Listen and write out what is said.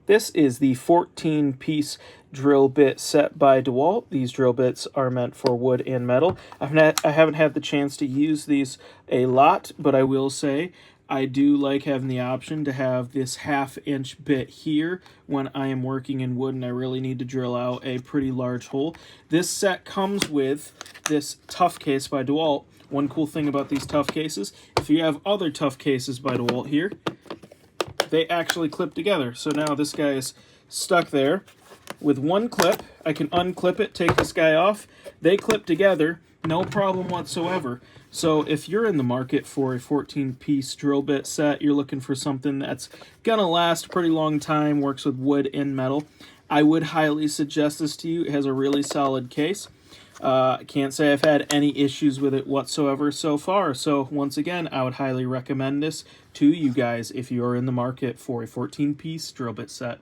This is the 14-piece drill bit set by DEWALT. These drill bits are meant for wood and metal. I haven't had the chance to use these a lot, but I will say I do like having the option to have this 1/2-inch bit here when I am working in wood and I really need to drill out a pretty large hole. This set comes with this tough case by DEWALT. One cool thing about these tough cases, if you have other tough cases by DEWALT here, they actually clip together. So now this guy is stuck there. With one clip, I can unclip it, take this guy off. They clip together, no problem whatsoever. So if you're in the market for a 14-piece drill bit set, you're looking for something that's gonna last a pretty long time, works with wood and metal, I would highly suggest this to you. It has a really solid case. I can't say I've had any issues with it whatsoever so far. So once again, I would highly recommend this to you guys if you are in the market for a 14-piece drill bit set.